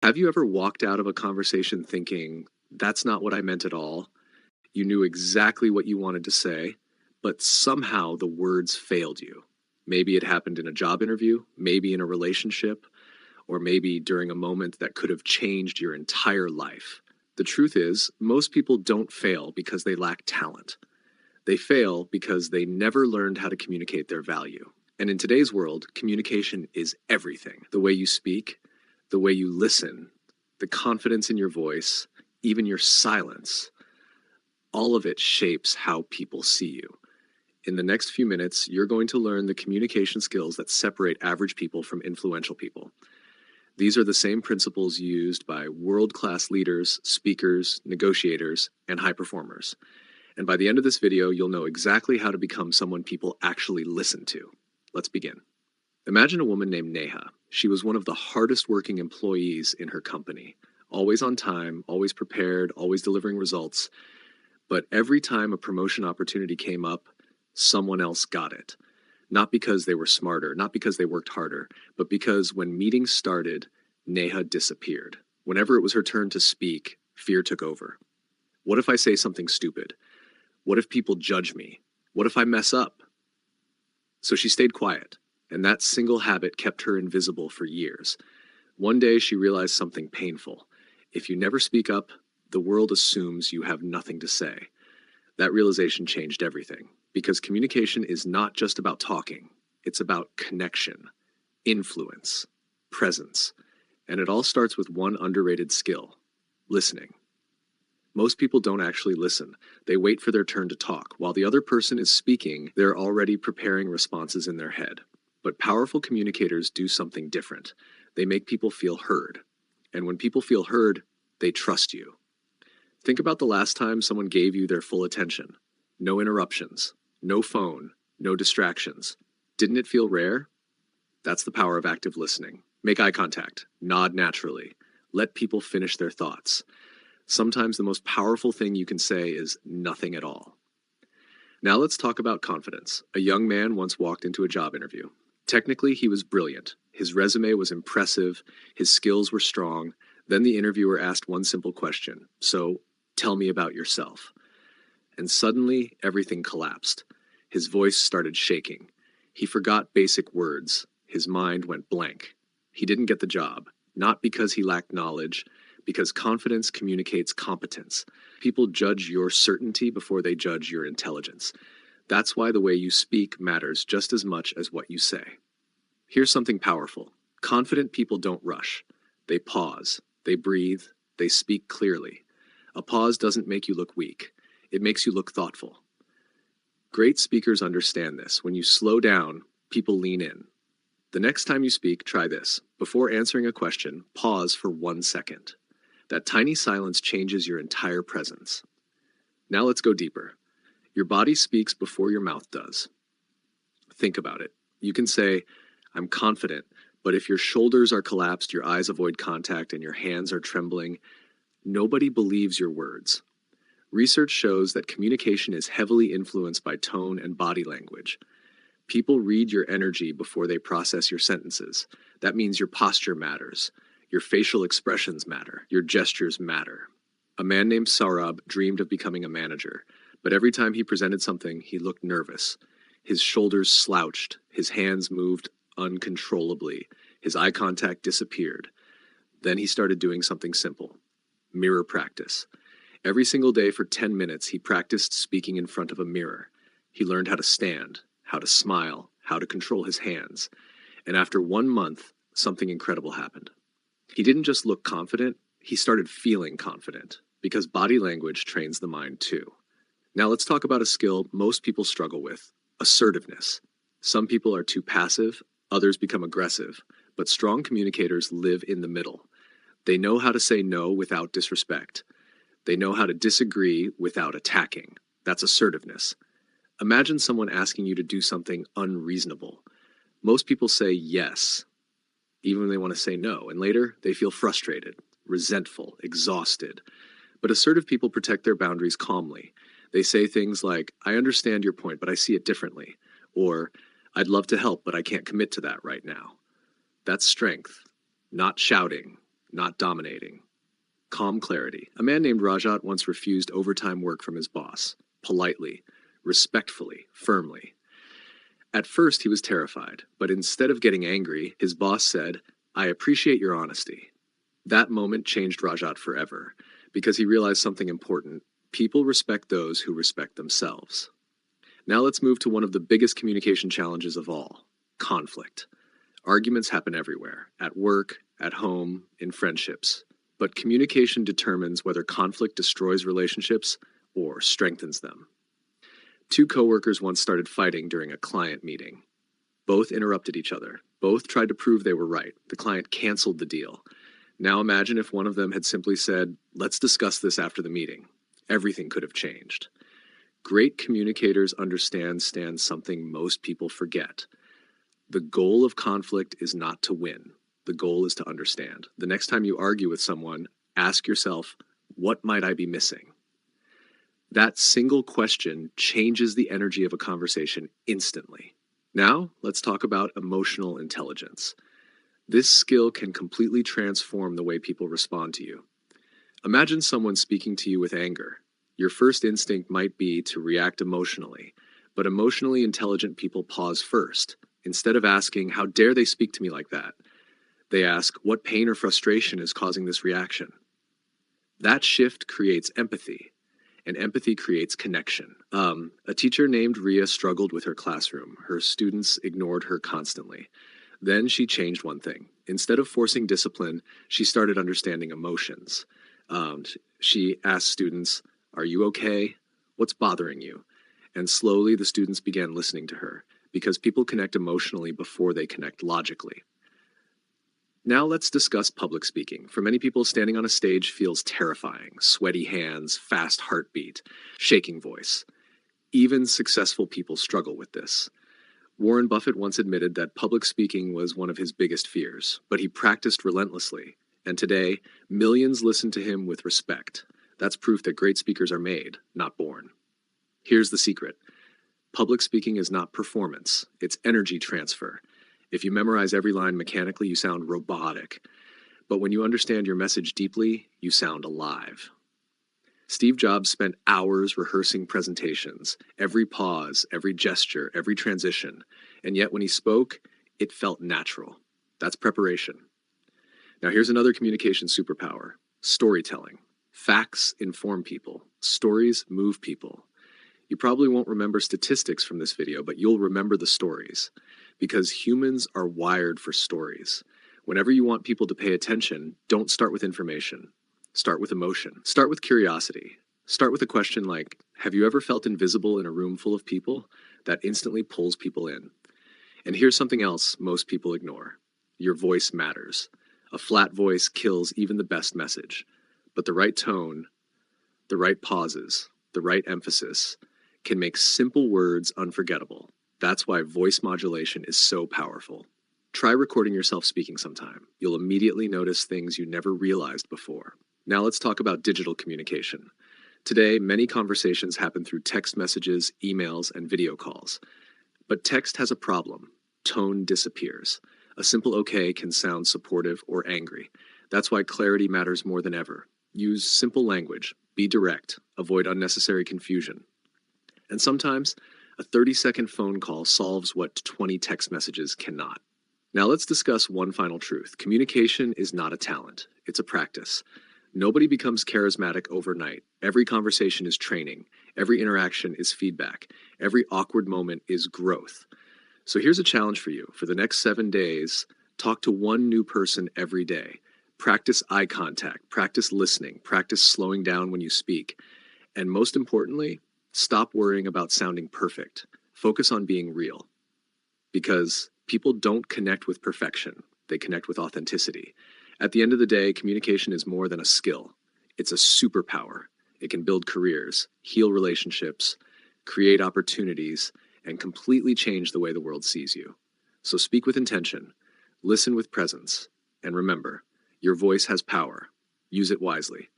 Have you ever walked out of a conversation thinking, that's not what I meant at all? You knew exactly what you wanted to say, but somehow the words failed you. Maybe it happened in a job interview, maybe in a relationship, or maybe during a moment that could have changed your entire life. The truth is, most people don't fail because they lack talent. They fail because they never learned how to communicate their value. And in today's world, communication is everything. The way you speak, the way you listen, the confidence in your voice, even your silence, all of it shapes how people see you. In the next few minutes, you're going to learn the communication skills that separate average people from influential people. These are the same principles used by world-class leaders, speakers, negotiators, and high performers. And by the end of this video, you'll know exactly how to become someone people actually listen to. Let's begin. Imagine a woman named Neha. She was one of the hardest working employees in her company. Always on time, always prepared, always delivering results. But every time a promotion opportunity came up, someone else got it. Not because they were smarter, not because they worked harder, but because when meetings started, Neha disappeared. Whenever it was her turn to speak, fear took over. What if I say something stupid? What if people judge me? What if I mess up? So she stayed quiet, and that single habit kept her invisible for years. One day she realized something painful. If you never speak up, the world assumes you have nothing to say. That realization changed everything, because communication is not just about talking. It's about connection, influence, presence. And it all starts with one underrated skill: listening. Most people don't actually listen. They wait for their turn to talk. While the other person is speaking, they're already preparing responses in their head. But powerful communicators do something different. They make people feel heard. And when people feel heard, they trust you. Think about the last time someone gave you their full attention. No interruptions, no phone, no distractions. Didn't it feel rare? That's the power of active listening. Make eye contact, nod naturally, let people finish their thoughts. Sometimes the most powerful thing you can say is nothing at all. Now let's talk about confidence. A young man once walked into a job interview. Technically, he was brilliant. His resume was impressive. His skills were strong. Then the interviewer asked one simple question. So, tell me about yourself. And suddenly, everything collapsed. His voice started shaking. He forgot basic words. His mind went blank. He didn't get the job, not because he lacked knowledge, because confidence communicates competence. People judge your certainty before they judge your intelligence. That's why the way you speak matters just as much as what you say. Here's something powerful. Confident people don't rush. They pause, they breathe, they speak clearly. A pause doesn't make you look weak. It makes you look thoughtful. Great speakers understand this. When you slow down, people lean in. The next time you speak, try this. Before answering a question, pause for 1 second. That tiny silence changes your entire presence. Now let's go deeper. Your body speaks before your mouth does. Think about it. You can say, I'm confident, but if your shoulders are collapsed, your eyes avoid contact, and your hands are trembling, nobody believes your words. Research shows that communication is heavily influenced by tone and body language. People read your energy before they process your sentences. That means your posture matters. Your facial expressions matter. Your gestures matter. A man named Saurabh dreamed of becoming a manager, but every time he presented something, he looked nervous. His shoulders slouched, his hands moved uncontrollably, his eye contact disappeared. Then he started doing something simple: mirror practice. Every single day for 10 minutes, he practiced speaking in front of a mirror. He learned how to stand, how to smile, how to control his hands. And after 1 month, something incredible happened. He didn't just look confident, he started feeling confident, because body language trains the mind too. Now let's talk about a skill most people struggle with: assertiveness. Some people are too passive, others become aggressive, but strong communicators live in the middle. They know how to say no without disrespect. They know how to disagree without attacking. That's assertiveness. Imagine someone asking you to do something unreasonable. Most people say yes, even when they want to say no, and later they feel frustrated, resentful, exhausted. But assertive people protect their boundaries calmly. They say things like, I understand your point, but I see it differently. Or, I'd love to help, but I can't commit to that right now. That's strength, not shouting. not dominating. Calm clarity. A man named Rajat once refused overtime work from his boss, politely, respectfully, firmly. At first, he was terrified, but instead of getting angry, his boss said, "I appreciate your honesty." That moment changed Rajat forever, because he realized something important. People respect those who respect themselves. Now let's move to one of the biggest communication challenges of all, conflict. Arguments happen everywhere, at work, at home, in friendships. But communication determines whether conflict destroys relationships or strengthens them. Two coworkers once started fighting during a client meeting. Both interrupted each other. Both tried to prove they were right. The client canceled the deal. Now imagine if one of them had simply said, "Let's discuss this after the meeting." Everything could have changed. Great communicators understand something most people forget. The goal of conflict is not to win. The goal is to understand. The next time you argue with someone, ask yourself, what might I be missing? That single question changes the energy of a conversation instantly. Now, let's talk about emotional intelligence. This skill can completely transform the way people respond to you. Imagine someone speaking to you with anger. Your first instinct might be to react emotionally, but emotionally intelligent people pause first. Instead of asking, "How dare they speak to me like that?" they ask, "What pain or frustration is causing this reaction?" That shift creates empathy, and empathy creates connection. A teacher named Ria struggled with her classroom. Her students ignored her constantly. Then she changed one thing. Instead of forcing discipline, she started understanding emotions. She asked students, "Are you okay? What's bothering you?" And slowly the students began listening to her, because people connect emotionally before they connect logically. Now let's discuss public speaking. For many people, standing on a stage feels terrifying. Sweaty hands, fast heartbeat, shaking voice. Even successful people struggle with this. Warren Buffett once admitted that public speaking was one of his biggest fears, but he practiced relentlessly. And today, millions listen to him with respect. That's proof that great speakers are made, not born. Here's the secret. Public speaking is not performance, it's energy transfer. If you memorize every line mechanically, you sound robotic. But when you understand your message deeply, you sound alive. Steve Jobs spent hours rehearsing presentations, every pause, every gesture, every transition. And yet when he spoke, it felt natural. That's preparation. Now here's another communication superpower, storytelling. Facts inform people. Stories move people. You probably won't remember statistics from this video, but you'll remember the stories. Because humans are wired for stories. Whenever you want people to pay attention, don't start with information. Start with emotion. Start with curiosity. Start with a question like, have you ever felt invisible in a room full of people? That instantly pulls people in. And here's something else most people ignore. Your voice matters. A flat voice kills even the best message. But the right tone, the right pauses, the right emphasis can make simple words unforgettable. That's why voice modulation is so powerful. Try recording yourself speaking sometime. You'll immediately notice things you never realized before. Now let's talk about digital communication. Today, many conversations happen through text messages, emails, and video calls. But text has a problem. Tone disappears. A simple okay can sound supportive or angry. That's why clarity matters more than ever. Use simple language. Be direct. Avoid unnecessary confusion. And sometimes, a 30-second phone call solves what 20 text messages cannot. Now let's discuss one final truth. Communication is not a talent. It's a practice. Nobody becomes charismatic overnight. Every conversation is training. Every interaction is feedback. Every awkward moment is growth. So here's a challenge for you. For the next 7 days, talk to one new person every day. Practice eye contact. Practice listening. Practice slowing down when you speak. And most importantly, stop worrying about sounding perfect. Focus on being real. Because people don't connect with perfection. They connect with authenticity. At the end of the day, communication is more than a skill. It's a superpower. It can build careers, heal relationships, create opportunities, and completely change the way the world sees you. So speak with intention, listen with presence, and remember, your voice has power. Use it wisely.